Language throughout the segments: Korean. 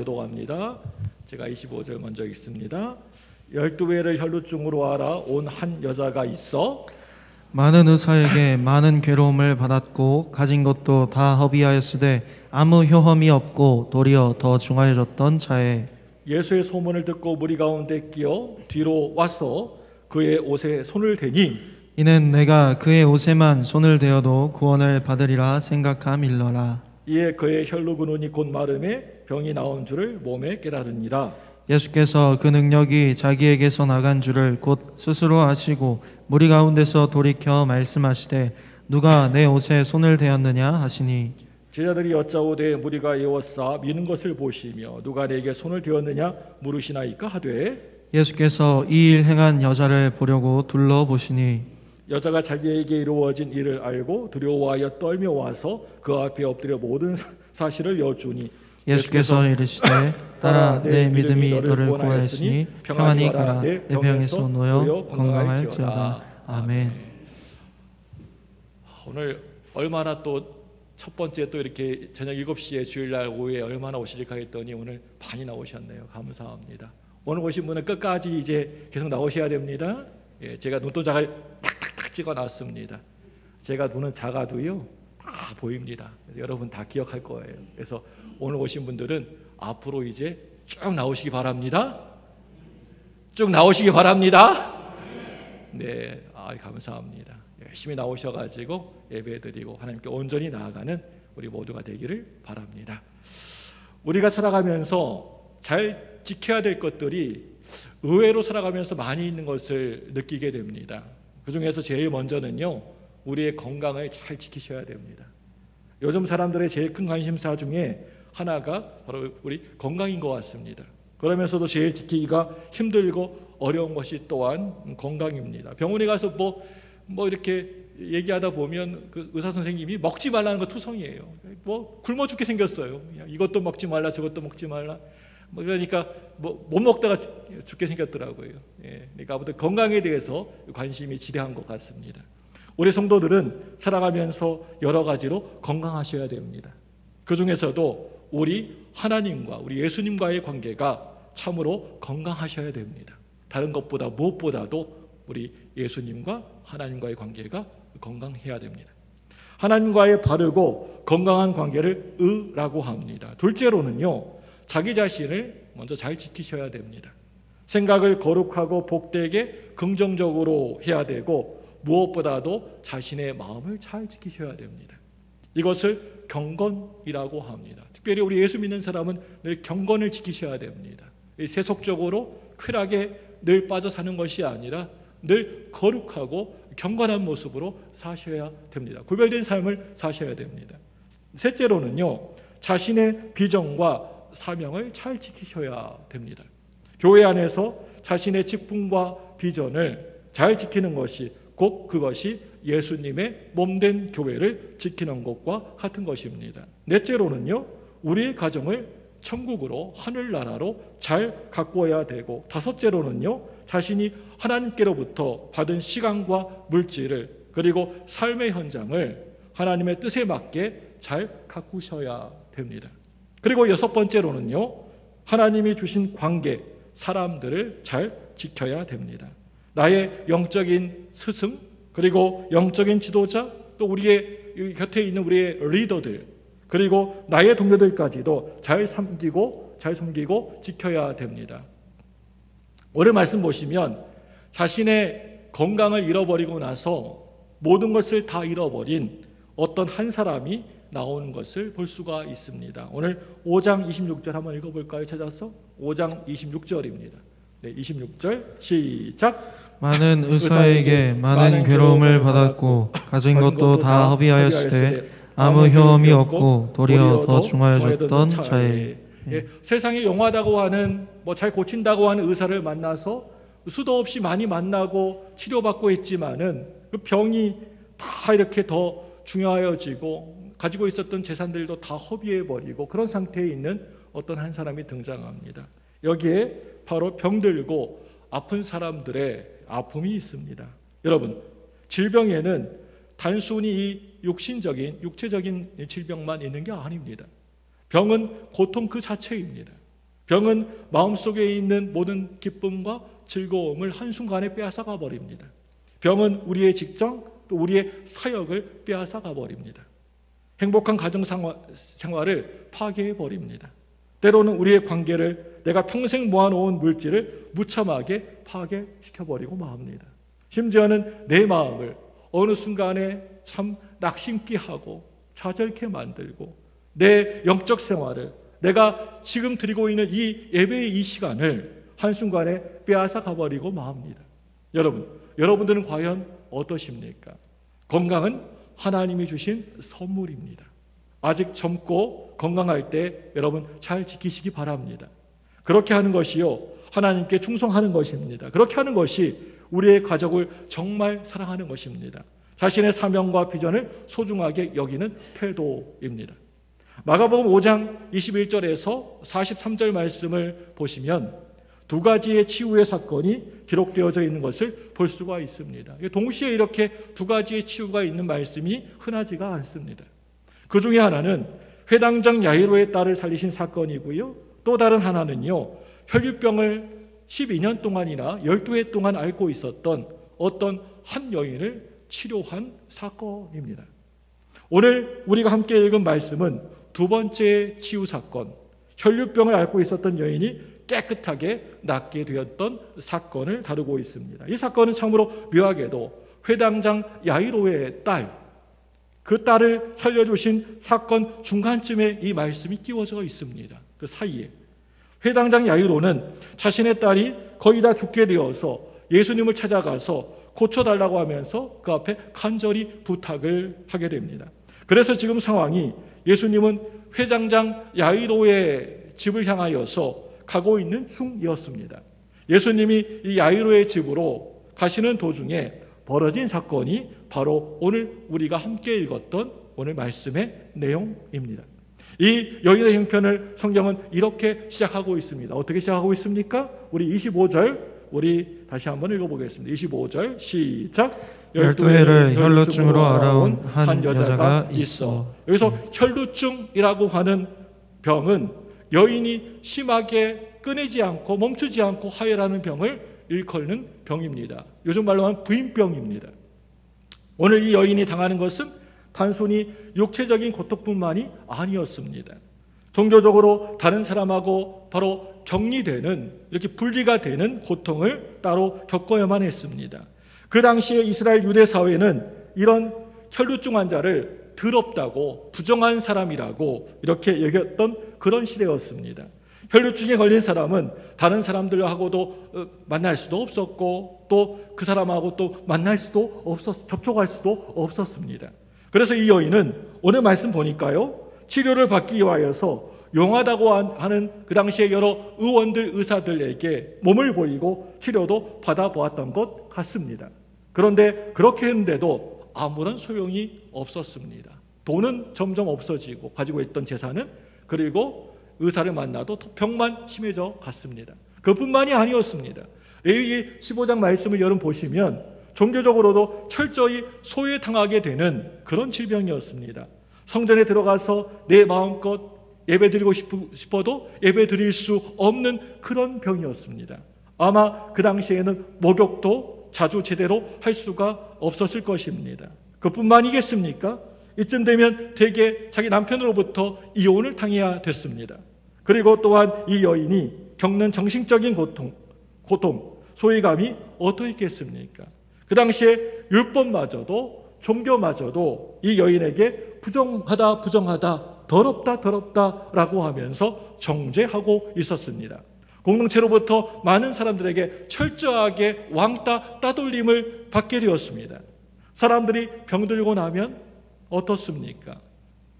기도합니다. 제가 25절 먼저 읽습니다. 12회를 혈루증으로 앓아 온 한 여자가 있어 많은 의사에게 많은 괴로움을 받았고 가진 것도 다 허비하였으되 아무 효험이 없고 도리어 더 중하여졌던 자에 예수의 소문을 듣고 무리 가운데 끼어 뒤로 와서 그의 옷에 손을 대니 이는 내가 그의 옷에만 손을 대어도 구원을 받으리라 생각함일러라. 이에 그의 혈루근원이 곧 마름에 병이 나온 줄을 몸에 깨달으니라. 예수께서 그 능력이 자기에게서 나간 줄을 곧 스스로 아시고 무리 가운데서 돌이켜 말씀하시되 누가 내 옷에 손을 대었느냐 하시니 제자들이 여짜오되 무리가 에워싸 미는 것을 보시며 누가 내게 손을 대었느냐 물으시나이까 하되 예수께서 이 일 행한 여자를 보려고 둘러보시니 여자가 자기에게 이루어진 일을 알고 두려워하여 떨며 와서 그 앞에 엎드려 모든 사실을 여쭈니 예수께서 이르시되 딸아 내 믿음이 너를 구하였으니 평안히 가라 내 병에서 놓여 건강할지어다. 아멘. 오늘 얼마나 또 첫 번째 또 이렇게 저녁 7시에 주일날 오후에 얼마나 오실까 했더니 오늘 많이 나오셨네요. 감사합니다. 오늘 오신 분은 끝까지 이제 계속 나오셔야 됩니다. 예, 제가 눈동자를 탁탁탁 찍어놨습니다. 제가 눈은 작아도요 다 보입니다. 여러분 다 기억할 거예요. 그래서 오늘 오신 분들은 앞으로 이제 쭉 나오시기 바랍니다. 쭉 나오시기 바랍니다. 네, 감사합니다. 열심히 나오셔가지고 예배드리고 하나님께 온전히 나아가는 우리 모두가 되기를 바랍니다. 우리가 살아가면서 잘 지켜야 될 것들이 의외로 살아가면서 많이 있는 것을 느끼게 됩니다. 그 중에서 제일 먼저는요, 우리의 건강을 잘 지키셔야 됩니다. 요즘 사람들의 제일 큰 관심사 중에 하나가 바로 우리 건강인 것 같습니다. 그러면서도 제일 지키기가 힘들고 어려운 것이 또한 건강입니다. 병원에 가서 뭐 이렇게 얘기하다 보면 그 의사 선생님이 먹지 말라는 거 투성이에요. 뭐 굶어 죽게 생겼어요. 이것도 먹지 말라, 저것도 먹지 말라. 뭐 그러니까 못 먹다가 죽게 생겼더라고요. 예, 그러니까 아무튼 건강에 대해서 관심이 지대한 것 같습니다. 우리 성도들은 살아가면서 여러 가지로 건강하셔야 됩니다. 그 중에서도 우리 하나님과 우리 예수님과의 관계가 참으로 건강하셔야 됩니다. 다른 것보다 무엇보다도 우리 예수님과 하나님과의 관계가 건강해야 됩니다. 하나님과의 바르고 건강한 관계를 의라고 합니다. 둘째로는요, 자기 자신을 먼저 잘 지키셔야 됩니다. 생각을 거룩하고 복되게 긍정적으로 해야 되고 무엇보다도 자신의 마음을 잘 지키셔야 됩니다. 이것을 경건이라고 합니다. 특별히 우리 예수 믿는 사람은 늘 경건을 지키셔야 됩니다. 세속적으로 쾌락에 늘 빠져 사는 것이 아니라 늘 거룩하고 경건한 모습으로 사셔야 됩니다. 구별된 삶을 사셔야 됩니다. 셋째로는요, 자신의 비전과 사명을 잘 지키셔야 됩니다. 교회 안에서 자신의 직분과 비전을 잘 지키는 것이 곧 그것이 예수님의 몸된 교회를 지키는 것과 같은 것입니다. 넷째로는요, 우리의 가정을 천국으로 하늘나라로 잘 가꾸어야 되고, 다섯째로는요, 자신이 하나님께로부터 받은 시간과 물질을 그리고 삶의 현장을 하나님의 뜻에 맞게 잘 가꾸셔야 됩니다. 그리고 여섯 번째로는요, 하나님이 주신 관계, 사람들을 잘 지켜야 됩니다. 나의 영적인 스승, 그리고 영적인 지도자, 또 우리의 곁에 있는 우리의 리더들, 그리고 나의 동료들까지도 잘 섬기고 지켜야 됩니다. 오늘 말씀 보시면 자신의 건강을 잃어버리고 나서 모든 것을 다 잃어버린 어떤 한 사람이 나오는 것을 볼 수가 있습니다. 오늘 5장 26절 한번 읽어볼까요? 찾아서 5장 26절입니다. 네, 26절 시작. 많은 의사에게 많은 괴로움을 받았고 가진 것도 다 허비하였으되 아무 효험이 없고 도리어 더 중하여졌던 자에. 예, 세상에 용하다고 하는 잘 고친다고 하는 의사를 만나서 수도 없이 많이 만나고 치료받고 했지만은 그 병이 다 이렇게 더 중요해지고 가지고 있었던 재산들도 다 허비해버리고 그런 상태에 있는 어떤 한 사람이 등장합니다. 여기에 바로 병들고 아픈 사람들의 아픔이 있습니다. 여러분, 질병에는 단순히 이 육체적인 질병만 있는 게 아닙니다. 병은 고통 그 자체입니다. 병은 마음속에 있는 모든 기쁨과 즐거움을 한순간에 빼앗아가 버립니다. 병은 우리의 직장 또 우리의 사역을 빼앗아가 버립니다. 행복한 가정 생활을 파괴해 버립니다. 때로는 우리의 관계를 내가 평생 모아놓은 물질을 무참하게 파괴시켜 버리고 맙니다. 심지어는 내 마음을 어느 순간에 참 낙심케 하고 좌절케 만들고 내 영적 생활을 내가 지금 드리고 있는 이 예배의 이 시간을 한순간에 빼앗아 가버리고 맙니다. 여러분들은 과연 어떠십니까? 건강은 하나님이 주신 선물입니다. 아직 젊고 건강할 때 여러분 잘 지키시기 바랍니다. 그렇게 하는 것이요, 하나님께 충성하는 것입니다. 그렇게 하는 것이 우리의 가족을 정말 사랑하는 것입니다. 자신의 사명과 비전을 소중하게 여기는 태도입니다. 마가복음 5장 21절에서 43절 말씀을 보시면 두 가지의 치유의 사건이 기록되어져 있는 것을 볼 수가 있습니다. 동시에 이렇게 두 가지의 치유가 있는 말씀이 흔하지가 않습니다. 그 중에 하나는 회당장 야이로의 딸을 살리신 사건이고요. 또 다른 하나는요, 혈류병을 12년 동안이나 12해 동안 앓고 있었던 어떤 한 여인을 치료한 사건입니다. 오늘 우리가 함께 읽은 말씀은 두 번째 치유 사건, 혈류병을 앓고 있었던 여인이 깨끗하게 낫게 되었던 사건을 다루고 있습니다. 이 사건은 참으로 묘하게도 회당장 야이로의 딸, 그 딸을 살려주신 사건 중간쯤에 이 말씀이 끼워져 있습니다. 그 사이에 회당장 야이로는 자신의 딸이 거의 다 죽게 되어서 예수님을 찾아가서 고쳐달라고 하면서 그 앞에 간절히 부탁을 하게 됩니다. 그래서 지금 상황이 예수님은 회당장 야이로의 집을 향하여서 가고 있는 중이었습니다. 예수님이 이 야이로의 집으로 가시는 도중에 벌어진 사건이 바로 오늘 우리가 함께 읽었던 오늘 말씀의 내용입니다. 이 여인의 형편을 성경은 이렇게 시작하고 있습니다. 어떻게 시작하고 있습니까? 우리 25절 우리 다시 한번 읽어보겠습니다. 25절 시작. 12해를 혈루증으로 알아온 한 여자가 있어. 여기서 혈루증이라고 하는 병은 여인이 심하게 끊이지 않고 멈추지 않고 하혈하는 병을 일컬는 병입니다. 요즘 말로 하면 부인병입니다. 오늘 이 여인이 당하는 것은 단순히 육체적인 고통뿐만이 아니었습니다. 종교적으로 다른 사람하고 바로 격리되는, 이렇게 분리가 되는 고통을 따로 겪어야만 했습니다. 그 당시에 이스라엘 유대 사회는 이런 혈루증 환자를 더럽다고 부정한 사람이라고 이렇게 여겼던 그런 시대였습니다. 혈루증에 걸린 사람은 다른 사람들하고도 만날 수도 없었고 또 그 사람하고 또 접촉할 수도 없었습니다. 그래서 이 여인은 오늘 말씀 보니까요, 치료를 받기 위하여서 용하다고 하는 그 당시에 여러 의사들에게 몸을 보이고 치료도 받아보았던 것 같습니다. 그런데 그렇게 했는데도 아무런 소용이 없었습니다. 돈은 점점 없어지고 가지고 있던 재산은, 그리고 의사를 만나도 병만 심해져 갔습니다. 그뿐만이 아니었습니다. 레위기 15장 말씀을 여러분 보시면 종교적으로도 철저히 소외당하게 되는 그런 질병이었습니다. 성전에 들어가서 내 마음껏 예배드리고 싶어도 예배드릴 수 없는 그런 병이었습니다. 아마 그 당시에는 목욕도 자주 제대로 할 수가 없었을 것입니다. 그뿐만이겠습니까? 이쯤 되면 대개 자기 남편으로부터 이혼을 당해야 됐습니다. 그리고 또한 이 여인이 겪는 정신적인 고통, 소외감이 어떠했겠습니까? 그 당시에 율법마저도 종교마저도 이 여인에게 부정하다 더럽다라고 하면서 정죄하고 있었습니다. 공동체로부터 많은 사람들에게 철저하게 왕따 따돌림을 받게 되었습니다. 사람들이 병들고 나면 어떻습니까?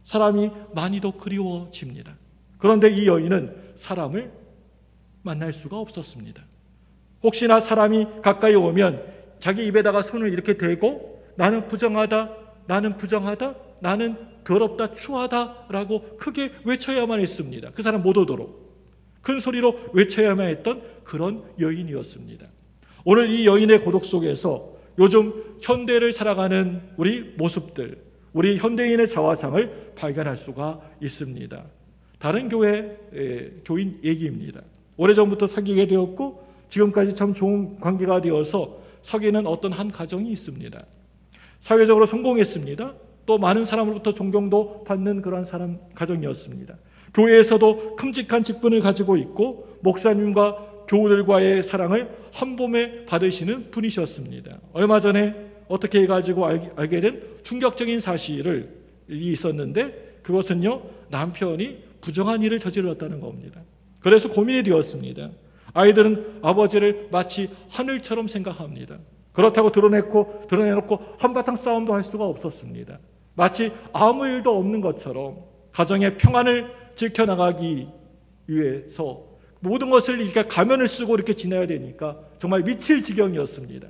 사람이 많이 더 그리워집니다. 그런데 이 여인은 사람을 만날 수가 없었습니다. 혹시나 사람이 가까이 오면 자기 입에다가 손을 이렇게 대고 나는 부정하다, 나는 더럽다, 추하다라고 크게 외쳐야만 했습니다. 그 사람 못 오도록 큰 소리로 외쳐야만 했던 그런 여인이었습니다. 오늘 이 여인의 고독 속에서 요즘 현대를 살아가는 우리 모습들, 우리 현대인의 자화상을 발견할 수가 있습니다. 다른 교회 교인 얘기입니다. 오래전부터 사귀게 되었고 지금까지 참 좋은 관계가 되어서 사귀는 어떤 한 가정이 있습니다. 사회적으로 성공했습니다. 또 많은 사람으로부터 존경도 받는 그런 가정이었습니다. 교회에서도 큼직한 직분을 가지고 있고 목사님과 교우들과의 사랑을 한 몸에 받으시는 분이셨습니다. 얼마 전에 어떻게 해가지고 알게 된 충격적인 사실이 있었는데 그것은요, 남편이 부정한 일을 저질렀다는 겁니다. 그래서 고민이 되었습니다. 아이들은 아버지를 마치 하늘처럼 생각합니다. 그렇다고 드러내놓고 한바탕 싸움도 할 수가 없었습니다. 마치 아무 일도 없는 것처럼 가정의 평안을 지켜나가기 위해서 모든 것을 이렇게 가면을 쓰고 이렇게 지내야 되니까 정말 미칠 지경이었습니다.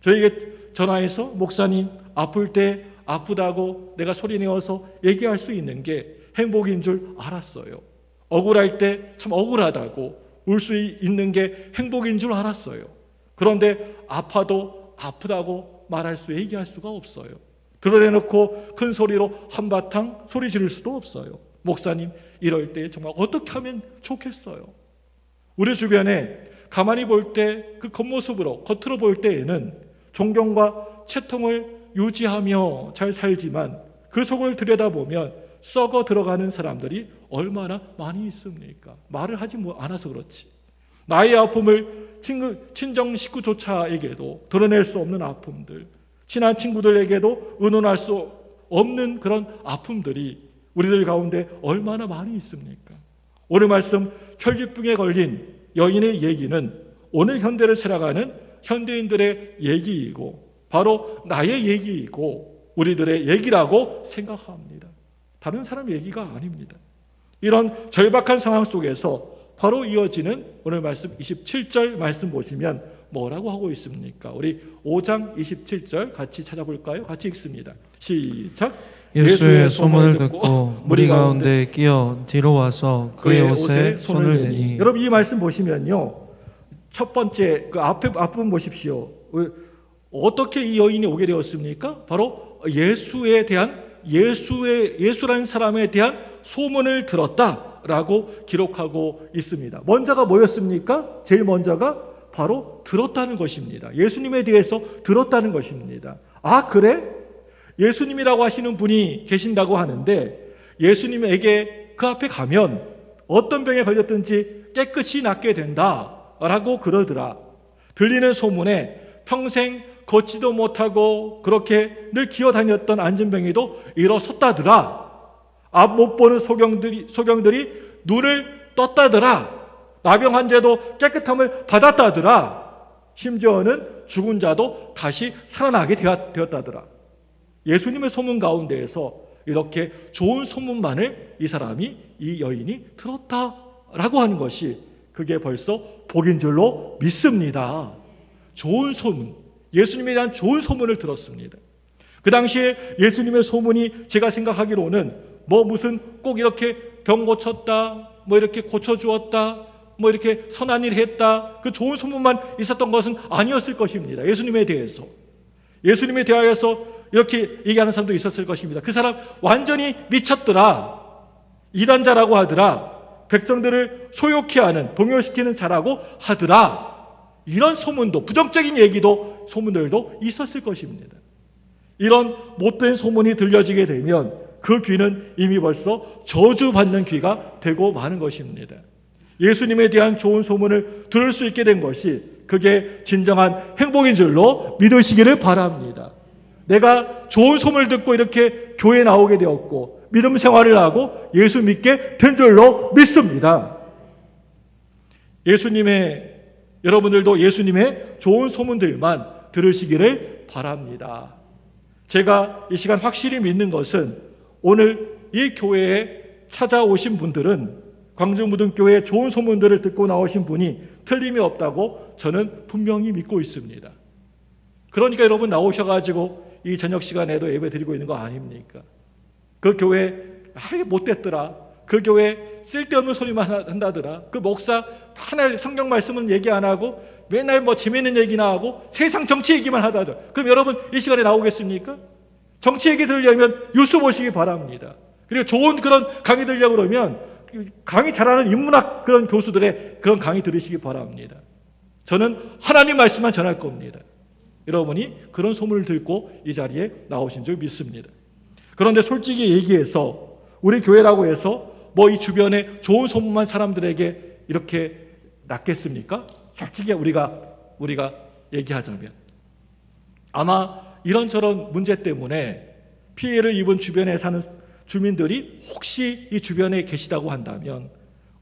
저에게 전화해서 목사님, 아플 때 아프다고 내가 소리내어서 얘기할 수 있는 게 행복인 줄 알았어요. 억울할 때 참 억울하다고 울 수 있는 게 행복인 줄 알았어요. 그런데 아파도 아프다고 얘기할 수가 없어요. 드러내놓고 큰 소리로 한바탕 소리 지를 수도 없어요. 목사님, 이럴 때 정말 어떻게 하면 좋겠어요? 우리 주변에 가만히 볼 때 그 겉으로 볼 때에는 존경과 채통을 유지하며 잘 살지만 그 속을 들여다보면 썩어 들어가는 사람들이 얼마나 많이 있습니까? 말을 하지 않아서 그렇지. 나의 아픔을 친정 식구조차에게도 드러낼 수 없는 아픔들, 친한 친구들에게도 의논할 수 없는 그런 아픔들이 우리들 가운데 얼마나 많이 있습니까? 오늘 말씀 혈기병에 걸린 여인의 얘기는 오늘 현대를 살아가는 현대인들의 얘기이고 바로 나의 얘기이고 우리들의 얘기라고 생각합니다. 다른 사람 얘기가 아닙니다. 이런 절박한 상황 속에서 바로 이어지는 오늘 말씀 27절 말씀 보시면 뭐라고 하고 있습니까? 우리 5장 27절 같이 찾아볼까요? 같이 읽습니다. 시작. 예수의 소문을 듣고 무리 가운데 끼어 뒤로 와서 그의 옷에 손을 대니. 여러분 이 말씀 보시면요, 첫 번째 그 앞부분 보십시오. 어떻게 이 여인이 오게 되었습니까? 바로 예수라는 사람에 대한 소문을 들었다라고 기록하고 있습니다. 먼저가 뭐였습니까? 제일 먼저가 바로 들었다는 것입니다. 예수님에 대해서 들었다는 것입니다. 아, 그래? 예수님이라고 하시는 분이 계신다고 하는데 예수님에게 그 앞에 가면 어떤 병에 걸렸든지 깨끗이 낫게 된다라고 그러더라. 들리는 소문에 평생 걷지도 못하고 그렇게 늘 기어다녔던 안진뱅이도 일어섰다더라. 앞 못 보는 소경들이 눈을 떴다더라. 나병 환자도 깨끗함을 받았다더라. 심지어는 죽은 자도 다시 살아나게 되었다더라. 예수님의 소문 가운데에서 이렇게 좋은 소문만을 이 여인이 들었다라고 하는 것이 그게 벌써 복인 줄로 믿습니다. 좋은 소문, 예수님에 대한 좋은 소문을 들었습니다. 그 당시에 예수님의 소문이 제가 생각하기로는 무슨 꼭 이렇게 병 고쳤다, 이렇게 고쳐주었다, 이렇게 선한 일 했다, 그 좋은 소문만 있었던 것은 아니었을 것입니다. 예수님에 대하여서 이렇게 얘기하는 사람도 있었을 것입니다. 그 사람 완전히 미쳤더라, 이단자라고 하더라, 백성들을 소욕케 하는, 동요시키는 자라고 하더라, 이런 소문도, 부정적인 소문들도 있었을 것입니다. 이런 못된 소문이 들려지게 되면 그 귀는 이미 벌써 저주받는 귀가 되고 마는 것입니다. 예수님에 대한 좋은 소문을 들을 수 있게 된 것이 그게 진정한 행복인 줄로 믿으시기를 바랍니다. 내가 좋은 소문을 듣고 이렇게 교회에 나오게 되었고 믿음 생활을 하고 예수 믿게 된 줄로 믿습니다. 여러분들도 예수님의 좋은 소문들만 들으시기를 바랍니다. 제가 이 시간 확실히 믿는 것은 오늘 이 교회에 찾아오신 분들은 광주무등교회의 좋은 소문들을 듣고 나오신 분이 틀림이 없다고 저는 분명히 믿고 있습니다. 그러니까 여러분 나오셔가지고 이 저녁 시간에도 예배 드리고 있는 거 아닙니까? 그 교회 못됐더라, 그 교회 쓸데없는 소리만 한다더라, 그 목사 하나 성경 말씀은 얘기 안 하고 맨날 재미있는 얘기나 하고 세상 정치 얘기만 하다더라. 그럼 여러분 이 시간에 나오겠습니까? 정치 얘기 들으려면 뉴스 보시기 바랍니다. 그리고 좋은 그런 강의 들으려고 그러면 강의 잘하는 인문학 그런 교수들의 그런 강의 들으시기 바랍니다. 저는 하나님 말씀만 전할 겁니다. 여러분이 그런 소문을 듣고 이 자리에 나오신 줄 믿습니다. 그런데 솔직히 얘기해서 우리 교회라고 해서 뭐 이 주변에 좋은 소문만 사람들에게 이렇게 낫겠습니까? 솔직히 우리가 얘기하자면 아마 이런저런 문제 때문에 피해를 입은 주변에 사는 주민들이 혹시 이 주변에 계시다고 한다면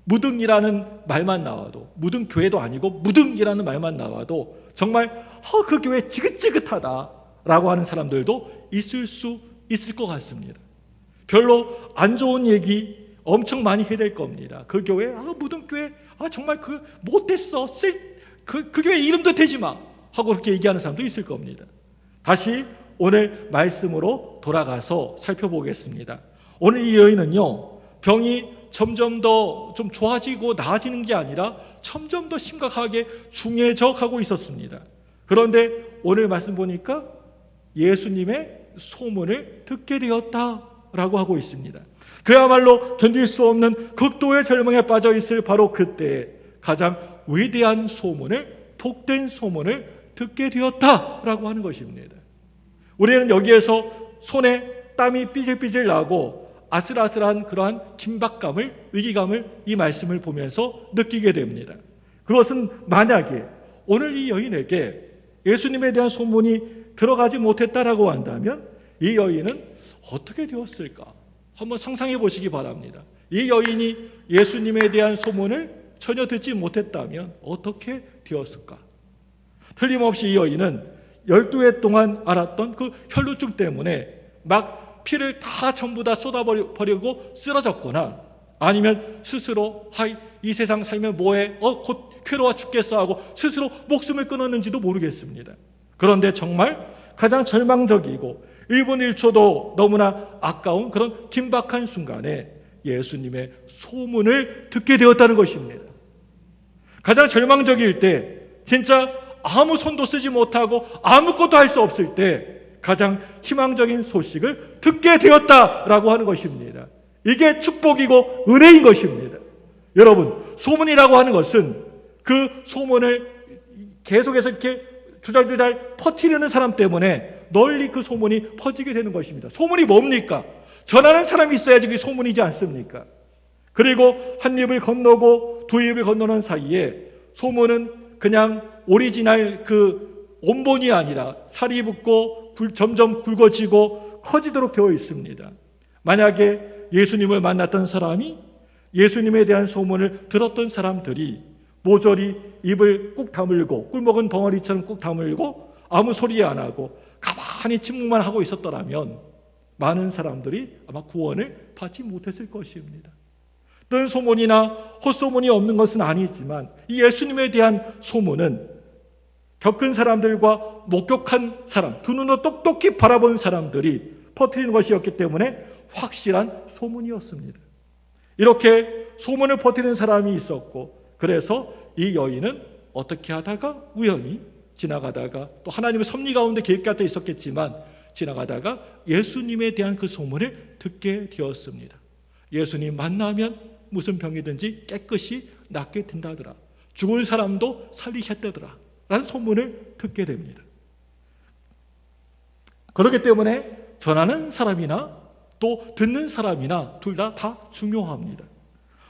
무등이라는 말만 나와도, 무등 교회도 아니고 무등이라는 말만 나와도 정말 그 교회 지긋지긋하다라고 하는 사람들도 있을 것 같습니다. 별로 안 좋은 얘기 엄청 많이 해야 될 겁니다. 그 교회, 무등교회, 정말 못됐어. 그 교회 이름도 대지 마. 하고 그렇게 얘기하는 사람도 있을 겁니다. 다시 오늘 말씀으로 돌아가서 살펴보겠습니다. 오늘 이 여인은요, 병이 점점 더 좀 좋아지고 나아지는 게 아니라 점점 더 심각하게 중해져 가고 있었습니다. 그런데 오늘 말씀 보니까 예수님의 소문을 듣게 되었다라고 하고 있습니다. 그야말로 견딜 수 없는 극도의 절망에 빠져 있을 바로 그때 가장 위대한 소문을, 복된 소문을 듣게 되었다라고 하는 것입니다. 우리는 여기에서 손에 땀이 삐질삐질 나고 아슬아슬한 그러한 긴박감을, 위기감을 이 말씀을 보면서 느끼게 됩니다. 그것은 만약에 오늘 이 여인에게 예수님에 대한 소문이 들어가지 못했다라고 한다면 이 여인은 어떻게 되었을까? 한번 상상해 보시기 바랍니다. 이 여인이 예수님에 대한 소문을 전혀 듣지 못했다면 어떻게 되었을까? 틀림없이 이 여인은 12해 동안 앓았던 그 혈루증 때문에 막 피를 다 전부 다 쏟아버리고 쓰러졌거나 아니면 스스로 이 세상 살면 뭐해? 곧 괴로워 죽겠어 하고 스스로 목숨을 끊었는지도 모르겠습니다. 그런데 정말 가장 절망적이고 1분 1초도 너무나 아까운 그런 긴박한 순간에 예수님의 소문을 듣게 되었다는 것입니다. 가장 절망적일 때, 진짜 아무 손도 쓰지 못하고 아무것도 할 수 없을 때 가장 희망적인 소식을 듣게 되었다라고 하는 것입니다. 이게 축복이고 은혜인 것입니다. 여러분, 소문이라고 하는 것은 그 소문을 계속해서 이렇게 주잘주잘 퍼뜨리는 사람 때문에 널리 그 소문이 퍼지게 되는 것입니다. 소문이 뭡니까? 전하는 사람이 있어야지 그게 소문이지 않습니까? 그리고 한 입을 건너고 두 입을 건너는 사이에 소문은 그냥 오리지널 그 원본이 아니라 살이 붙고 점점 굵어지고 커지도록 되어 있습니다. 만약에 예수님을 만났던 사람이 예수님에 대한 소문을 들었던 사람들이 모조리 입을 꾹 다물고 꿀먹은 벙어리처럼 꾹 다물고 아무 소리 안 하고 가만히 침묵만 하고 있었더라면 많은 사람들이 아마 구원을 받지 못했을 것입니다. 뜬 소문이나 헛소문이 없는 것은 아니지만 이 예수님에 대한 소문은 겪은 사람들과 목격한 사람, 두 눈으로 똑똑히 바라본 사람들이 퍼뜨리는 것이었기 때문에 확실한 소문이었습니다. 이렇게 소문을 퍼뜨리는 사람이 있었고, 그래서 이 여인은 어떻게 하다가 우연히 지나가다가 또 하나님의 섭리 가운데 계획가 있었겠지만 지나가다가 예수님에 대한 그 소문을 듣게 되었습니다. 예수님 만나면 무슨 병이든지 깨끗이 낫게 된다더라. 죽은 사람도 살리셨다더라. 라는 소문을 듣게 됩니다. 그렇기 때문에 전하는 사람이나 또 듣는 사람이나 둘 다 중요합니다.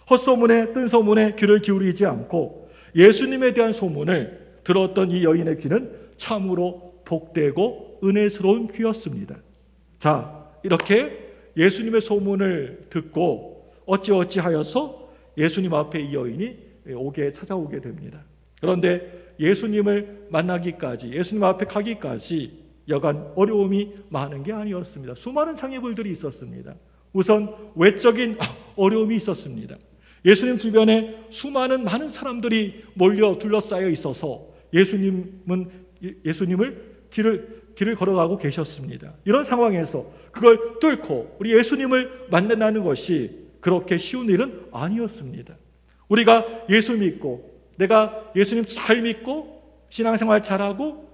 헛소문에 뜬 소문에 귀를 기울이지 않고 예수님에 대한 소문을 들었던 이 여인의 귀는 참으로 복되고 은혜스러운 귀였습니다. 자, 이렇게 예수님의 소문을 듣고 어찌하여서 예수님 앞에 이 여인이 찾아오게 됩니다. 그런데 예수님을 만나기까지, 예수님 앞에 가기까지 여간 어려움이 많은 게 아니었습니다. 수많은 장애물들이 있었습니다. 우선 외적인 어려움이 있었습니다. 예수님 주변에 많은 사람들이 몰려 둘러싸여 있어서 예수님을 길을 걸어가고 계셨습니다. 이런 상황에서 그걸 뚫고 우리 예수님을 만나는 것이 그렇게 쉬운 일은 아니었습니다. 우리가 예수 믿고 내가 예수님 잘 믿고 신앙생활 잘하고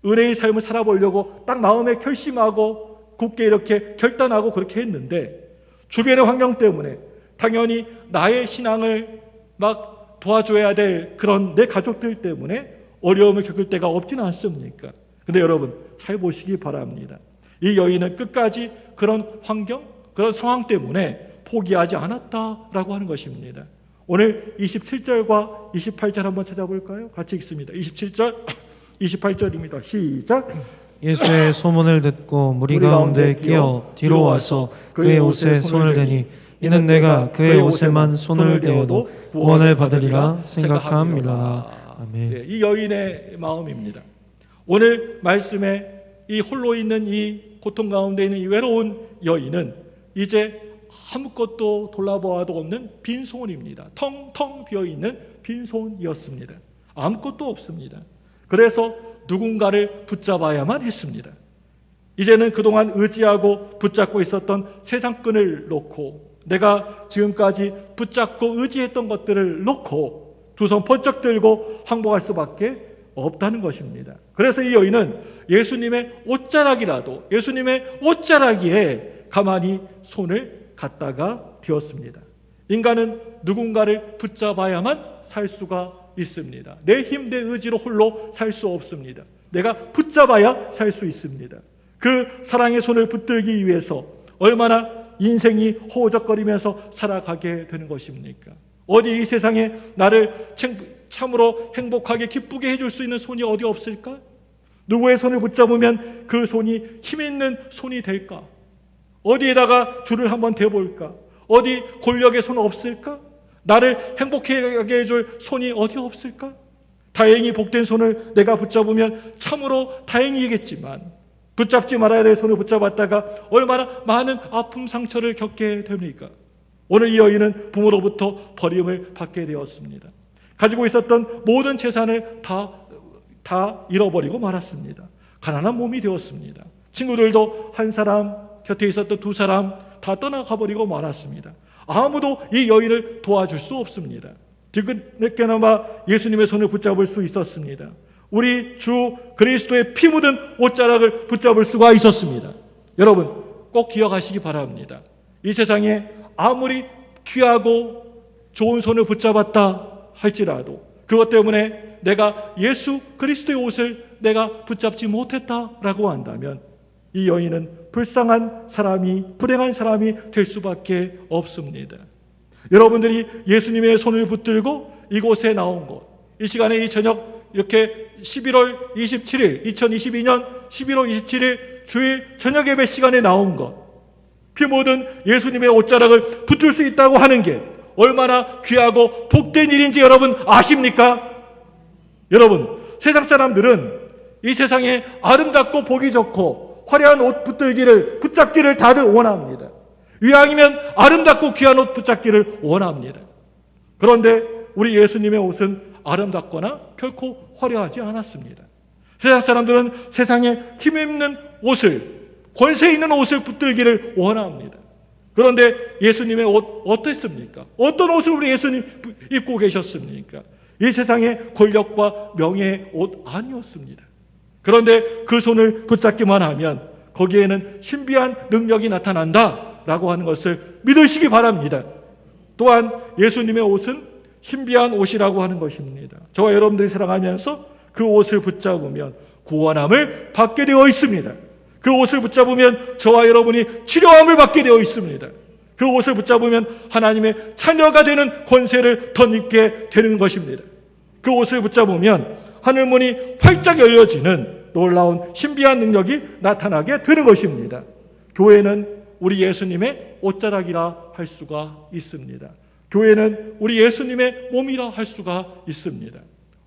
은혜의 삶을 살아보려고 딱 마음에 결심하고 굳게 이렇게 결단하고 그렇게 했는데 주변의 환경 때문에 당연히 나의 신앙을 막 도와줘야 될 그런 내 가족들 때문에 어려움을 겪을 때가 없지는 않습니까? 근데 여러분 잘 보시기 바랍니다. 이 여인은 끝까지 그런 환경, 그런 상황 때문에 포기하지 않았다라고 하는 것입니다. 오늘 27절과 28절 한번 찾아볼까요? 같이 읽습니다. 27절, 28절입니다. 시작. 예수의 소문을 듣고 무리 가운데 끼어 뒤로 와서 그의 옷에 손을 대니 이는 내가 그의 옷에만 손을 대어도 구원을 받으리라 생각함이라. 아멘. 네, 이 여인의 마음입니다. 오늘 말씀에 이 홀로 있는 이 고통 가운데 있는 이 외로운 여인은 이제 아무것도 돌아보아도 없는 빈손입니다. 텅텅 비어있는 빈손이었습니다. 아무것도 없습니다. 그래서 누군가를 붙잡아야만 했습니다. 이제는 그동안 의지하고 붙잡고 있었던 세상끈을 놓고 내가 지금까지 붙잡고 의지했던 것들을 놓고 두 손 번쩍 들고 항복할 수밖에 없다는 것입니다. 그래서 이 여인은 예수님의 옷자락이라도 예수님의 옷자락에 가만히 손을 갖다가 되었습니다. 인간은 누군가를 붙잡아야만 살 수가 있습니다. 내 힘, 내 의지로 홀로 살 수 없습니다. 내가 붙잡아야 살 수 있습니다. 그 사랑의 손을 붙들기 위해서 얼마나 인생이 호적거리면서 살아가게 되는 것입니까? 어디 이 세상에 나를 참으로 행복하게 기쁘게 해줄 수 있는 손이 어디 없을까? 누구의 손을 붙잡으면 그 손이 힘 있는 손이 될까? 어디에다가 줄을 한번 대볼까? 어디 권력의 손 없을까? 나를 행복하게 해줄 손이 어디 없을까? 다행히 복된 손을 내가 붙잡으면 참으로 다행이겠지만 붙잡지 말아야 될 손을 붙잡았다가 얼마나 많은 아픔 상처를 겪게 됩니까? 오늘 이 여인은 부모로부터 버림을 받게 되었습니다. 가지고 있었던 모든 재산을 다 잃어버리고 말았습니다. 가난한 몸이 되었습니다. 친구들도 한 사람, 곁에 있었던 두 사람 다 떠나가버리고 말았습니다. 아무도 이 여인을 도와줄 수 없습니다. 뒤늦게나마 예수님의 손을 붙잡을 수 있었습니다. 우리 주 그리스도의 피 묻은 옷자락을 붙잡을 수가 있었습니다. 여러분 꼭 기억하시기 바랍니다. 이 세상에 아무리 귀하고 좋은 손을 붙잡았다 할지라도 그것 때문에 내가 예수 그리스도의 옷을 내가 붙잡지 못했다라고 한다면 이 여인은 불쌍한 사람이, 불행한 사람이 될 수밖에 없습니다. 여러분들이 예수님의 손을 붙들고 이곳에 나온 것, 이 시간에 이 저녁 이렇게 11월 27일 2022년 11월 27일 주일 저녁 예배 시간에 나온 것, 피 묻은 예수님의 옷자락을 붙들 수 있다고 하는 게 얼마나 귀하고 복된 일인지 여러분 아십니까? 여러분, 세상 사람들은 이 세상에 아름답고 보기 좋고 화려한 옷 붙잡기를 다들 원합니다. 이왕이면 아름답고 귀한 옷 붙잡기를 원합니다. 그런데 우리 예수님의 옷은 아름답거나 결코 화려하지 않았습니다. 세상 사람들은 세상에 힘있는 옷을, 권세 있는 옷을 붙들기를 원합니다. 그런데 예수님의 옷 어땠습니까? 어떤 옷을 우리 예수님 입고 계셨습니까? 이 세상의 권력과 명예의 옷 아니었습니다. 그런데 그 손을 붙잡기만 하면 거기에는 신비한 능력이 나타난다라고 하는 것을 믿으시기 바랍니다. 또한 예수님의 옷은 신비한 옷이라고 하는 것입니다. 저와 여러분들이 살아가면서 그 옷을 붙잡으면 구원함을 받게 되어 있습니다. 그 옷을 붙잡으면 저와 여러분이 치료함을 받게 되어 있습니다. 그 옷을 붙잡으면 하나님의 자녀가 되는 권세를 덧입게 되는 것입니다. 그 옷을 붙잡으면 하늘문이 활짝 열려지는 놀라운 신비한 능력이 나타나게 되는 것입니다. 교회는 우리 예수님의 옷자락이라 할 수가 있습니다. 교회는 우리 예수님의 몸이라 할 수가 있습니다.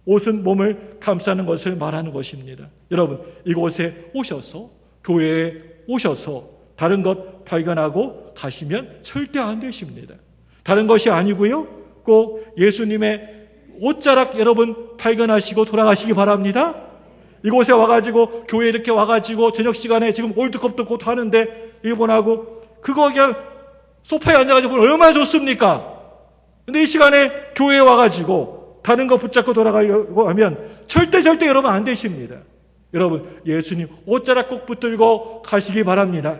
옷은 몸을 감싸는 것을 말하는 것입니다. 여러분, 이곳에 오셔서, 교회에 오셔서 다른 것 발견하고 가시면 절대 안 되십니다. 다른 것이 아니고요, 꼭 예수님의 옷자락 여러분 발견하시고 돌아가시기 바랍니다. 이곳에 와가지고, 교회에 이렇게 와가지고 저녁 시간에 지금 월드컵도 곧 하는데 일본하고 그거 그냥 소파에 앉아가지고 얼마나 좋습니까? 근데 이 시간에 교회에 와가지고 다른 거 붙잡고 돌아가려고 하면 절대 여러분 안 되십니다. 여러분, 예수님 옷자락 꼭 붙들고 가시기 바랍니다.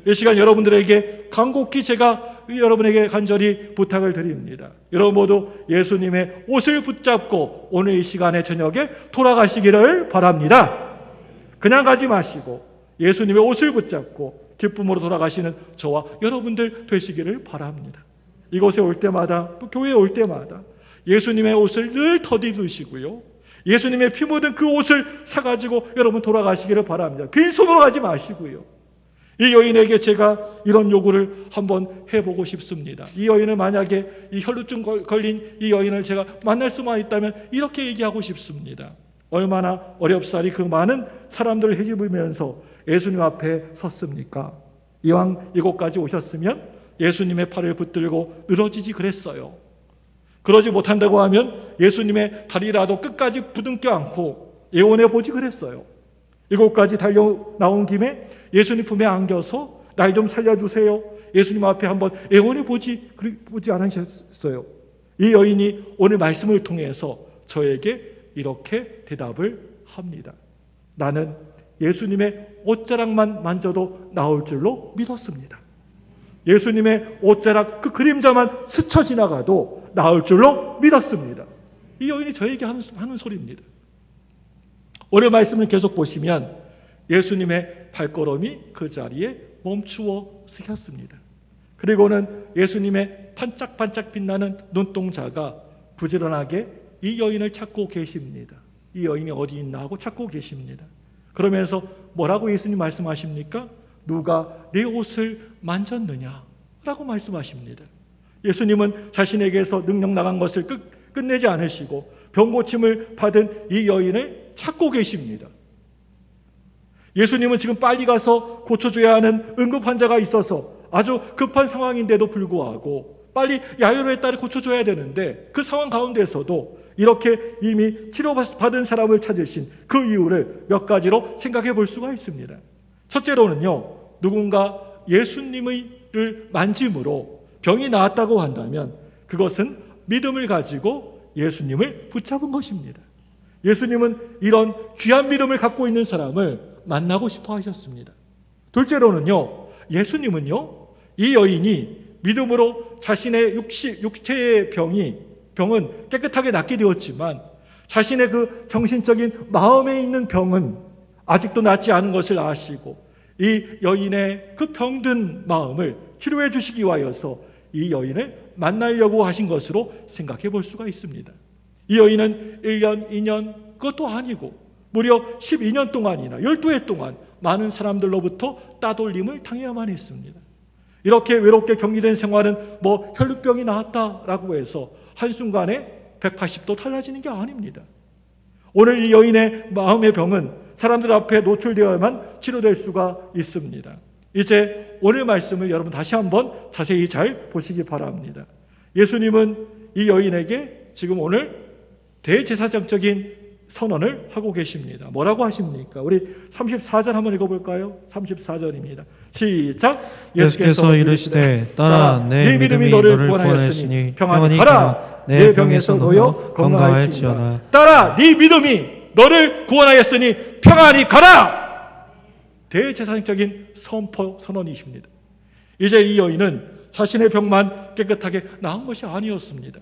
이 시간 여러분들에게 간곡히 제가 여러분에게 간절히 부탁을 드립니다. 여러분 모두 예수님의 옷을 붙잡고 오늘 이 시간에 저녁에 돌아가시기를 바랍니다. 그냥 가지 마시고 예수님의 옷을 붙잡고 기쁨으로 돌아가시는 저와 여러분들 되시기를 바랍니다. 이곳에 올 때마다 또 교회에 올 때마다 예수님의 옷을 늘 덧입으시고요, 예수님의 피 묻은 그 옷을 사가지고 여러분 돌아가시기를 바랍니다. 빈손으로 가지 마시고요. 이 여인에게 제가 이런 요구를 한번 해보고 싶습니다. 이 여인을 만약에 이 혈루증 걸린 이 여인을 제가 만날 수만 있다면 이렇게 얘기하고 싶습니다. 얼마나 어렵사리 그 많은 사람들을 헤집으면서 예수님 앞에 섰습니까? 이왕 이곳까지 오셨으면 예수님의 팔을 붙들고 늘어지지 그랬어요. 그러지 못한다고 하면 예수님의 다리라도 끝까지 부둥켜 안고 애원해 보지 그랬어요. 이곳까지 달려 나온 김에 예수님 품에 안겨서 날 좀 살려주세요. 예수님 앞에 한번 애원해 보지 않으셨어요. 이 여인이 오늘 말씀을 통해서 저에게 이렇게 대답을 합니다. 나는 예수님의 옷자락만 만져도 나올 줄로 믿었습니다. 예수님의 옷자락 그 그림자만 스쳐 지나가도 나올 줄로 믿었습니다. 이 여인이 저에게 하는 소리입니다. 오늘 말씀을 계속 보시면 예수님의 발걸음이 그 자리에 멈추어 서셨습니다. 그리고는 예수님의 반짝반짝 빛나는 눈동자가 부지런하게 이 여인을 찾고 계십니다. 이 여인이 어디 있나 하고 찾고 계십니다. 그러면서 뭐라고 예수님 말씀하십니까? 누가 내 옷을 만졌느냐? 라고 말씀하십니다. 예수님은 자신에게서 능력 나간 것을 끝내지 않으시고 병고침을 받은 이 여인을 찾고 계십니다. 예수님은 지금 빨리 가서 고쳐줘야 하는 응급 환자가 있어서 아주 급한 상황인데도 불구하고 빨리 야유로에 따라 고쳐줘야 되는데 그 상황 가운데서도 이렇게 이미 치료받은 사람을 찾으신 그 이유를 몇 가지로 생각해 볼 수가 있습니다. 첫째로는요, 누군가 예수님을 만짐으로 병이 나았다고 한다면 그것은 믿음을 가지고 예수님을 붙잡은 것입니다. 예수님은 이런 귀한 믿음을 갖고 있는 사람을 만나고 싶어 하셨습니다. 둘째로는요, 예수님은요, 이 여인이 믿음으로 자신의 육체의 병은 깨끗하게 낫게 되었지만 자신의 그 정신적인 마음에 있는 병은 아직도 낫지 않은 것을 아시고 이 여인의 그 병든 마음을 치료해 주시기 위하여서 이 여인을 만나려고 하신 것으로 생각해 볼 수가 있습니다. 이 여인은 1년, 2년 그것도 아니고 무려 12년 동안이나 12해 동안 많은 사람들로부터 따돌림을 당해야만 했습니다. 이렇게 외롭게 격리된 생활은 뭐 혈루병이 나았다라고 해서 한순간에 180도 달라지는 게 아닙니다. 오늘 이 여인의 마음의 병은 사람들 앞에 노출되어야만 치료될 수가 있습니다. 이제 오늘 말씀을 여러분 다시 한번 자세히 잘 보시기 바랍니다. 예수님은 이 여인에게 지금 오늘 대제사장적인 선언을 하고 계십니다. 뭐라고 하십니까? 우리 34절 한번 읽어볼까요? 34절입니다. 시작. 예수께서 이르시되 딸아 내 믿음이 너를 구원하였으니 평안히 가라. 내 병에서 놓여 건강할지어다. 딸아 네 믿음이 너를 구원하였으니 평안히 가라. 대제사장적인 선언이십니다. 이제 이 여인은 자신의 병만 깨끗하게 나은 것이 아니었습니다.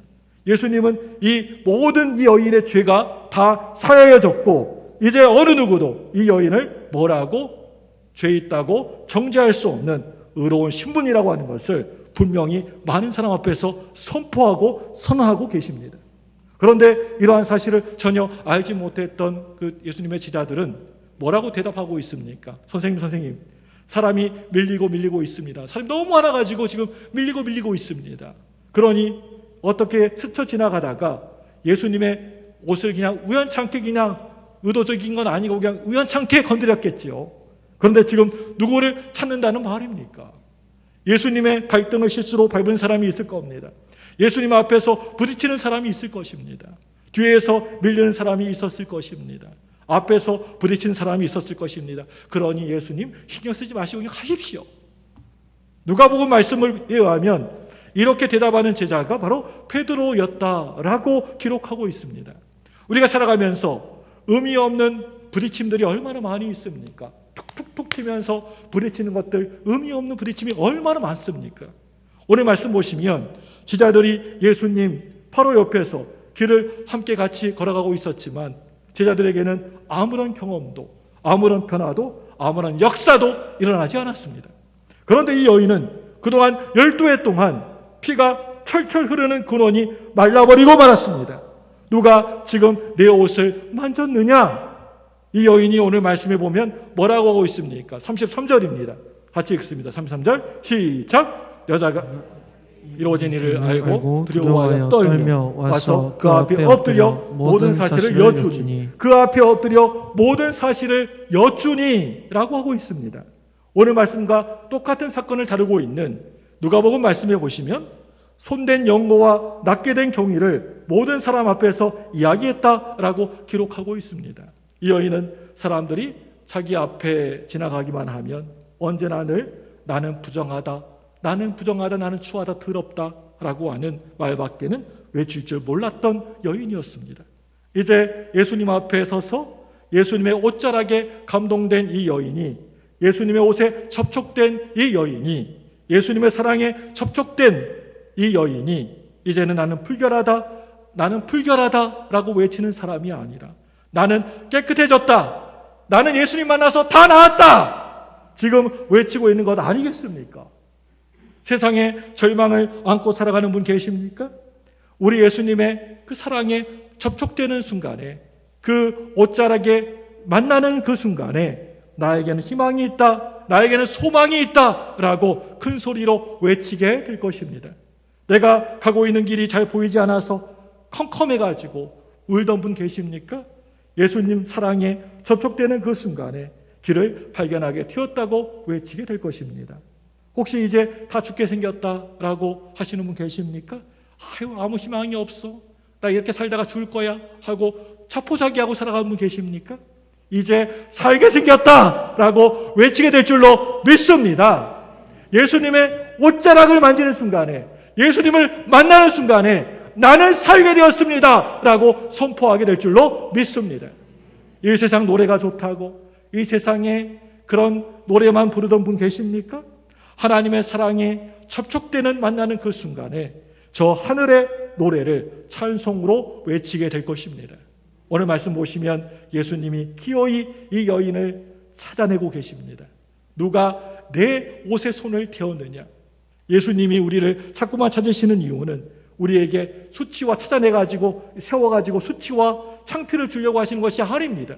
예수님은 이 모든 이 여인의 죄가 다 사하여졌고 이제 어느 누구도 이 여인을 뭐라고 죄 있다고 정죄할 수 없는 의로운 신분이라고 하는 것을 분명히 많은 사람 앞에서 선포하고 선언하고 계십니다. 그런데 이러한 사실을 전혀 알지 못했던 그 예수님의 제자들은 뭐라고 대답하고 있습니까? 선생님 사람이 밀리고 있습니다. 사람이 너무 많아가지고 지금 밀리고 있습니다. 그러니 어떻게 스쳐 지나가다가 예수님의 옷을 그냥 우연찮게 그냥 의도적인 건 아니고 그냥 우연찮게 건드렸겠지요. 그런데 지금 누구를 찾는다는 말입니까? 예수님의 발등을 실수로 밟은 사람이 있을 겁니다. 예수님 앞에서 부딪히는 사람이 있을 것입니다. 뒤에서 밀리는 사람이 있었을 것입니다. 앞에서 부딪히는 사람이 있었을 것입니다. 그러니 예수님 신경 쓰지 마시고 그냥 하십시오. 누가복음 말씀을 의하면 이렇게 대답하는 제자가 바로 베드로였다라고 기록하고 있습니다. 우리가 살아가면서 의미 없는 부딪힘들이 얼마나 많이 있습니까? 툭툭 치면서 부딪히는 것들, 의미 없는 부딪힘이 얼마나 많습니까? 오늘 말씀 보시면 제자들이 예수님 바로 옆에서 길을 함께 같이 걸어가고 있었지만 제자들에게는 아무런 경험도, 아무런 변화도, 아무런 역사도 일어나지 않았습니다. 그런데 이 여인은 그동안 12해 동안 피가 철철 흐르는 근원이 말라버리고 말았습니다. 누가 지금 내 옷을 만졌느냐? 이 여인이 오늘 말씀에 보면 뭐라고 하고 있습니까? 33절입니다. 같이 읽습니다. 33절 시작. 여자가 이루어진 일을 알고 두려워하여 떨며 와서 그 앞에 엎드려 모든 사실을 여쭈니, 그 앞에 엎드려 모든 사실을 여쭈니 라고 하고 있습니다. 오늘 말씀과 똑같은 사건을 다루고 있는 누가복음 말씀에 보시면 손댄 영모와 낫게 된 경위를 모든 사람 앞에서 이야기했다라고 기록하고 있습니다. 이 여인은 사람들이 자기 앞에 지나가기만 하면 언제나 늘 나는 부정하다, 나는 부정하다, 나는 추하다, 더럽다 라고 하는 말밖에는 외칠 줄 몰랐던 여인이었습니다. 이제 예수님 앞에 서서 예수님의 옷자락에 감동된 이 여인이, 예수님의 옷에 접촉된 이 여인이, 예수님의 사랑에 접촉된 이 여인이 이제는 나는 풀결하다, 나는 풀결하다 라고 외치는 사람이 아니라 나는 깨끗해졌다, 나는 예수님 만나서 다 나았다 지금 외치고 있는 것 아니겠습니까? 세상에 절망을 안고 살아가는 분 계십니까? 우리 예수님의 그 사랑에 접촉되는 순간에, 그 옷자락에 만나는 그 순간에 나에게는 희망이 있다, 나에게는 소망이 있다 라고 큰 소리로 외치게 될 것입니다. 내가 가고 있는 길이 잘 보이지 않아서 컴컴해가지고 울던 분 계십니까? 예수님 사랑에 접촉되는 그 순간에 길을 발견하게 되었다고 외치게 될 것입니다. 혹시 이제 다 죽게 생겼다라고 하시는 분 계십니까? 아유, 아무 희망이 없어, 나 이렇게 살다가 죽을 거야 하고 자포자기하고 살아가는 분 계십니까? 이제 살게 생겼다라고 외치게 될 줄로 믿습니다. 예수님의 옷자락을 만지는 순간에, 예수님을 만나는 순간에 나는 살게 되었습니다 라고 선포하게 될 줄로 믿습니다. 이 세상 노래가 좋다고 이 세상에 그런 노래만 부르던 분 계십니까? 하나님의 사랑에 접촉되는 만나는 그 순간에 저 하늘의 노래를 찬송으로 외치게 될 것입니다. 오늘 말씀 보시면 예수님이 기어이 이 여인을 찾아내고 계십니다. 누가 내 옷에 손을 대었느냐? 예수님이 우리를 자꾸만 찾으시는 이유는 우리에게 수치와 찾아내가지고 세워가지고 수치와 창피를 주려고 하시는 것이 아닙니다.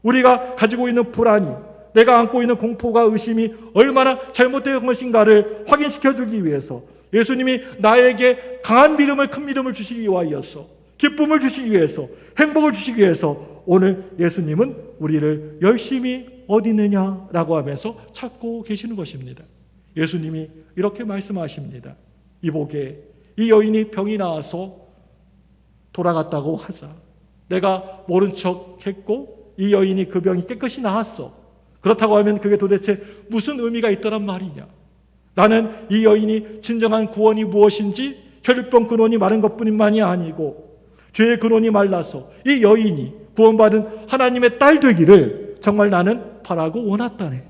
우리가 가지고 있는 불안이, 내가 안고 있는 공포가, 의심이 얼마나 잘못된 것인가를 확인시켜주기 위해서 예수님이 나에게 강한 믿음을, 큰 믿음을 주시기 위하여서, 기쁨을 주시기 위해서, 행복을 주시기 위해서 오늘 예수님은 우리를 열심히 어디 있느냐라고 하면서 찾고 계시는 것입니다. 예수님이 이렇게 말씀하십니다. 이보게 이 여인이 병이 나아서 돌아갔다고 하자. 내가 모른 척 했고 이 여인이 그 병이 깨끗이 나았어. 그렇다고 하면 그게 도대체 무슨 의미가 있더란 말이냐? 나는 이 여인이 진정한 구원이 무엇인지 혈육병 근원이 마른 것뿐만이 아니고 죄의 근원이 말라서 이 여인이 구원받은 하나님의 딸 되기를 정말 나는 바라고 원했다네.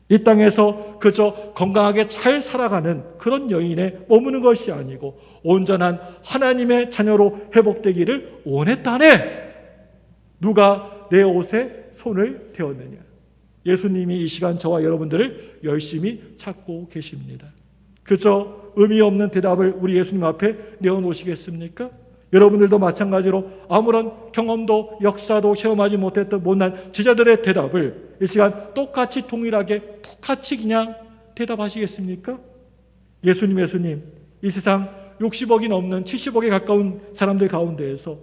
이 땅에서 그저 건강하게 잘 살아가는 그런 여인에 머무는 것이 아니고 온전한 하나님의 자녀로 회복되기를 원했다네. 누가 내 옷에 손을 대었느냐? 예수님이 이 시간 저와 여러분들을 열심히 찾고 계십니다. 그저 의미 없는 대답을 우리 예수님 앞에 내어놓으시겠습니까? 여러분들도 마찬가지로 아무런 경험도 역사도 체험하지 못했던 못난 제자들의 대답을 이 시간 똑같이 동일하게 똑같이 그냥 대답하시겠습니까? 예수님 이 세상 60억이 넘는 70억에 가까운 사람들 가운데에서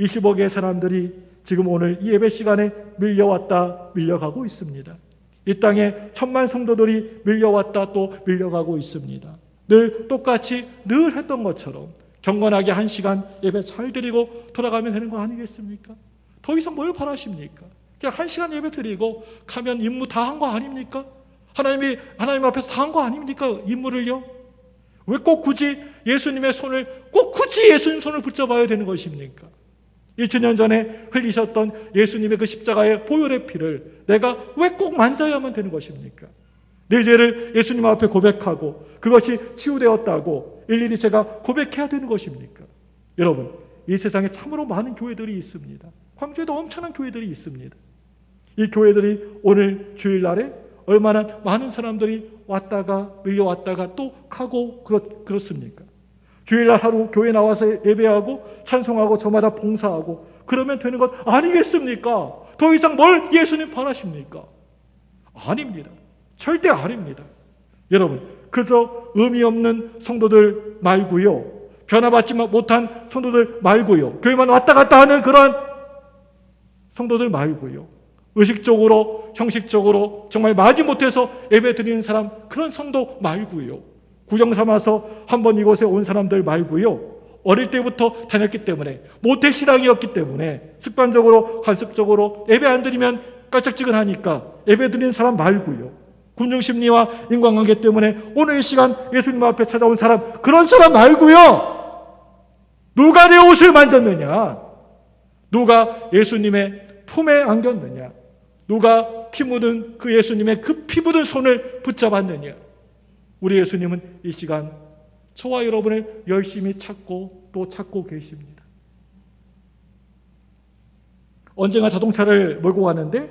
20억의 사람들이 지금 오늘 이 예배 시간에 밀려왔다 밀려가고 있습니다. 이 땅에 1000만 성도들이 밀려왔다 또 밀려가고 있습니다. 늘 똑같이 늘 했던 것처럼 경건하게 1시간 예배 잘 드리고 돌아가면 되는 거 아니겠습니까? 더 이상 뭘 바라십니까? 그냥 1시간 예배 드리고 가면 임무 다 한 거 아닙니까? 하나님 앞에서 다 한 거 아닙니까? 임무를요? 왜 꼭 굳이 예수님의 손을, 꼭 굳이 예수님 손을 붙잡아야 되는 것입니까? 2000년 전에 흘리셨던 예수님의 그 십자가의 보혈의 피를 내가 왜 꼭 만져야만 되는 것입니까? 내 죄를 예수님 앞에 고백하고 그것이 치유되었다고 일일이 제가 고백해야 되는 것입니까? 여러분, 이 세상에 참으로 많은 교회들이 있습니다. 광주에도 엄청난 교회들이 있습니다. 이 교회들이 오늘 주일날에 얼마나 많은 사람들이 왔다가 밀려왔다가 또 가고 그렇습니까? 주일날 하루 교회 나와서 예배하고 찬송하고 저마다 봉사하고 그러면 되는 것 아니겠습니까? 더 이상 뭘 예수님 바라십니까? 아닙니다. 절대 아닙니다. 여러분, 그저 의미 없는 성도들 말고요, 변화받지 못한 성도들 말고요, 교회만 왔다 갔다 하는 그런 성도들 말고요, 의식적으로 형식적으로 정말 마지못해서 예배 드리는 사람, 그런 성도 말고요, 구경 삼아서 한번 이곳에 온 사람들 말고요, 어릴 때부터 다녔기 때문에 모태신앙이었기 때문에 습관적으로 관습적으로 예배 안 드리면 깔짝지근하니까 예배 드리는 사람 말고요, 군중심리와 인간관계 때문에 오늘 이 시간 예수님 앞에 찾아온 사람, 그런 사람 말고요, 누가 내 옷을 만졌느냐, 누가 예수님의 품에 안겼느냐, 누가 피 묻은 그 예수님의 그 피 묻은 손을 붙잡았느냐. 우리 예수님은 이 시간 저와 여러분을 열심히 찾고 또 찾고 계십니다. 언젠가 자동차를 몰고 가는데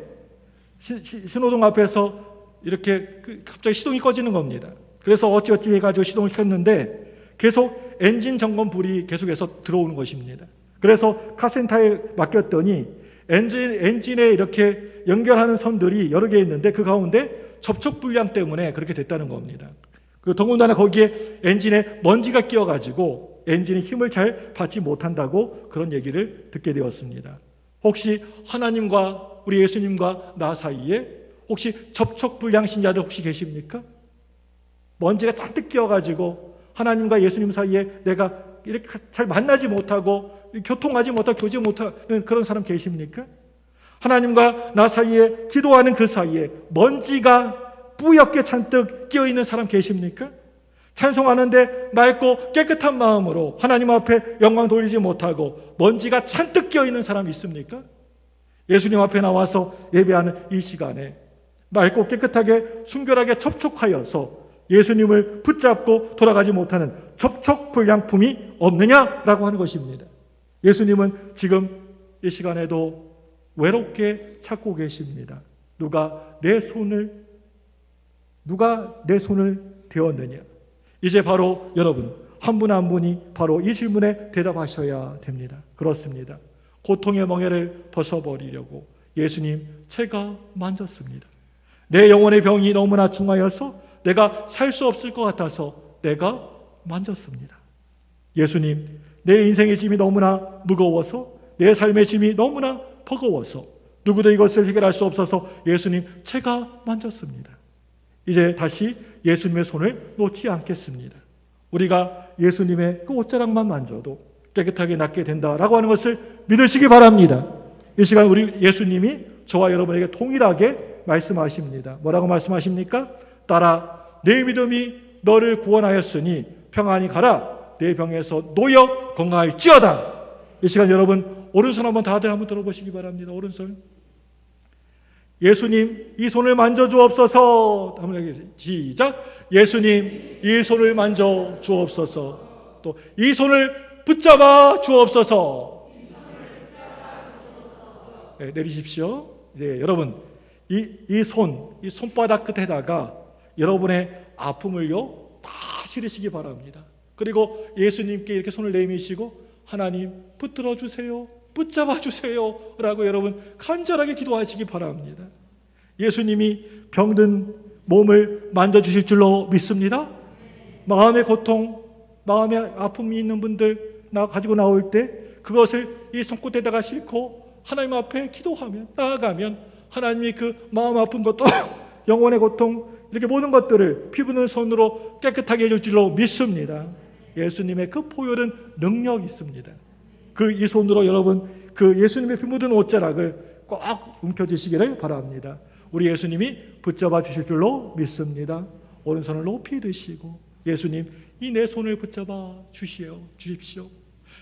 신호등 앞에서 이렇게 갑자기 시동이 꺼지는 겁니다. 그래서 어찌어찌 해가지고 시동을 켰는데 계속 엔진 점검 불이 계속해서 들어오는 것입니다. 그래서 카센터에 맡겼더니 엔진에 이렇게 연결하는 선들이 여러 개 있는데 그 가운데 접촉 불량 때문에 그렇게 됐다는 겁니다. 그 더군다나 거기에 엔진에 먼지가 끼어가지고 엔진이 힘을 잘 받지 못한다고 그런 얘기를 듣게 되었습니다. 혹시 하나님과 우리 예수님과 나 사이에 혹시 접촉 불량 신자들 혹시 계십니까? 먼지가 잔뜩 끼어가지고 하나님과 예수님 사이에 내가 이렇게 잘 만나지 못하고 교통하지 못하고 교제 못하는 그런 사람 계십니까? 하나님과 나 사이에 기도하는 그 사이에 먼지가 뿌옇게 잔뜩 끼어있는 사람 계십니까? 찬송하는데 맑고 깨끗한 마음으로 하나님 앞에 영광 돌리지 못하고 먼지가 잔뜩 끼어있는 사람 있습니까? 예수님 앞에 나와서 예배하는 이 시간에 맑고 깨끗하게 순결하게 접촉하여서 예수님을 붙잡고 돌아가지 못하는 접촉 불량품이 없느냐라고 하는 것입니다. 예수님은 지금 이 시간에도 외롭게 찾고 계십니다. 누가 내 손을 대었느냐. 이제 바로 여러분 한 분 한 분이 바로 이 질문에 대답하셔야 됩니다. 그렇습니다. 고통의 멍에를 벗어버리려고 예수님 제가 만졌습니다. 내 영혼의 병이 너무나 중하여서 내가 살 수 없을 것 같아서 내가 만졌습니다. 예수님, 내 인생의 짐이 너무나 무거워서 내 삶의 짐이 너무나 버거워서 누구도 이것을 해결할 수 없어서 예수님 제가 만졌습니다. 이제 다시 예수님의 손을 놓지 않겠습니다. 우리가 예수님의 그 옷자락만 만져도 깨끗하게 낫게 된다라고 하는 것을 믿으시기 바랍니다. 이 시간 우리 예수님이 저와 여러분에게 동일하게 말씀하십니다. 뭐라고 말씀하십니까? 따라 내 믿음이 너를 구원하였으니 평안히 가라. 내 병에서 놓여 건강할지어다. 이 시간 여러분 오른손 한번 다들 한번 들어보시기 바랍니다. 오른손. 예수님 이 손을 만져주옵소서. 한번 얘기해주세요. 시작. 예수님 이 손을 만져주옵소서. 또 이 손을 붙잡아 주옵소서. 네, 내리십시오. 네, 여러분 이 손바닥 끝에다가 여러분의 아픔을요 다 실으시기 바랍니다. 그리고 예수님께 이렇게 손을 내미시고 하나님 붙들어 주세요, 붙잡아 주세요 라고 여러분 간절하게 기도하시기 바랍니다. 예수님이 병든 몸을 만져주실 줄로 믿습니다. 마음의 고통, 마음의 아픔이 있는 분들 가지고 나올 때 그것을 이 손끝에다가 싣고 하나님 앞에 기도하면, 나아가면 하나님이 그 마음 아픈 것도 영혼의 고통 이렇게 모든 것들을 피 붓는 손으로 깨끗하게 해줄 줄로 믿습니다. 예수님의 그 보혈은 능력이 있습니다. 이 손으로 여러분 그 예수님의 피 묻은 옷자락을 꼭 움켜쥐시기를 바랍니다. 우리 예수님이 붙잡아 주실 줄로 믿습니다. 오른손을 높이 드시고 예수님 이 내 손을 붙잡아 주십시오.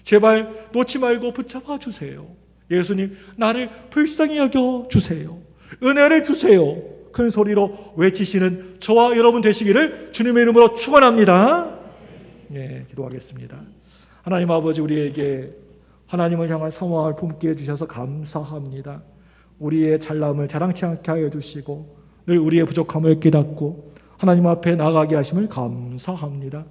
제발 놓지 말고 붙잡아 주세요. 예수님, 나를 불쌍히 여겨 주세요. 은혜를 주세요. 큰 소리로 외치시는 저와 여러분 되시기를 주님의 이름으로 축원합니다. 예, 기도하겠습니다. 하나님 아버지, 우리에게 하나님을 향한 사모함을 품게 해주셔서 감사합니다. 우리의 잘남을 자랑치 않게 하여 주시고 늘 우리의 부족함을 깨닫고 하나님 앞에 나가게 하심을 감사합니다.